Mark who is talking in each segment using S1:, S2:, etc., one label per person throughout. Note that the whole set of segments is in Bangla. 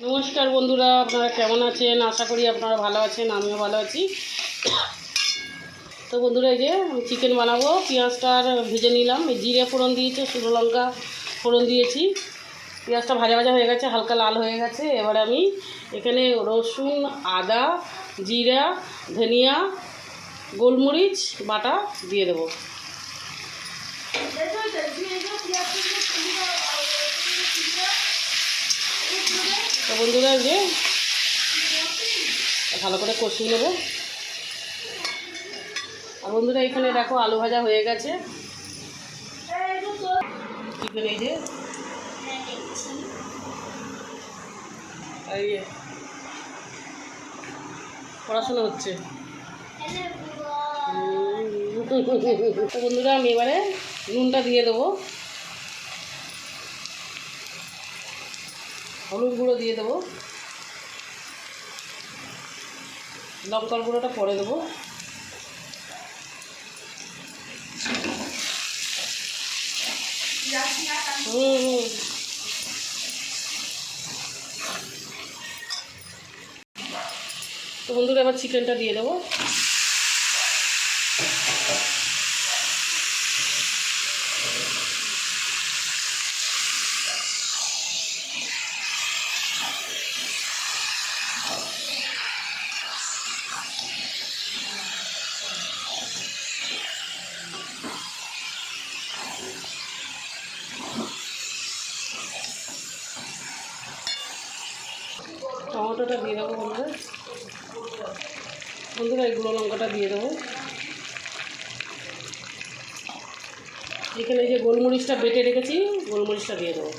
S1: নমস্কার বন্ধুরা, আপনারা কেমন আছেন? আশা করি আপনারা ভালো আছেন, আমিও ভালো আছি। তো বন্ধুরা, এই যে আমি চিকেন বানাবো। পেঁয়াজটা ভেজে নিলাম, জিরে ফোড়ন দিয়েছি, শুকনো লঙ্কা ফোড়ন দিয়েছি। পেঁয়াজটা ভাজা ভাজা হয়ে গেছে, হালকা লাল হয়ে গেছে। এবার আমি এখানে রসুন, আদা, জিরা, ধনিয়া, গোলমরিচ বাটা দিয়ে দেবো। তো বন্ধুরা, যে ভালো করে কষিয়ে নেব। আর বন্ধুরা, এখানে দেখো আলু ভাজা হয়ে গেছে। চিকেন এই যে পড়াশোনা হচ্ছে। তো বন্ধুরা, আমি এবারে নুনটা দিয়ে দেবো, হলুদ গুঁড়ো দিয়ে দেবো, লঙ্কার গুঁড়োটা পরে দেবো। তো বন্ধুরা, এবার চিকেনটা দিয়ে দেবো। টমেটোটা দিয়ে দেবো বন্ধুরা। বন্ধুরা, এই গুঁড়ো লঙ্কাটা দিয়ে দেবো। এখানে যে গোলমরিচটা বেটে রেখেছি, গোলমরিচটা দিয়ে দেবো।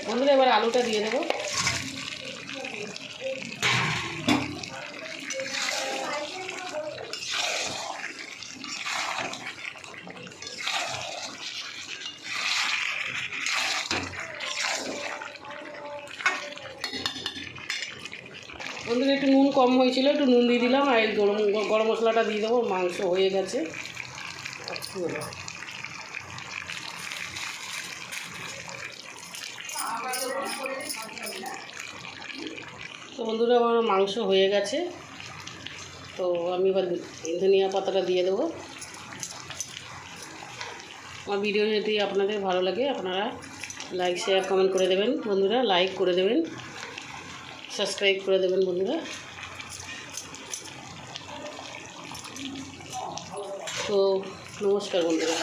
S1: বন্ধুরা, এবার আলুটা দিয়ে দেবো। বন্ধুরা, একটু নুন কম হয়েছিল, একটু নুন দিয়ে দিলাম। আর এই গরম মশলাটা দিয়ে দেবো। মাংস হয়ে গেছে। তো বন্ধুরা, আমার মাংস হয়ে গেছে। তো আমি এবার ধনিয়া পাতাটা দিয়ে দেবো। আমার ভিডিও যদি আপনাদের ভালো লাগে, আপনারা লাইক, শেয়ার, কমেন্ট করে দেবেন। বন্ধুরা, লাইক করে দেবেন, সাবস্ক্রাইব করে দেবেন বন্ধুরা। তো নমস্কার বন্ধুরা।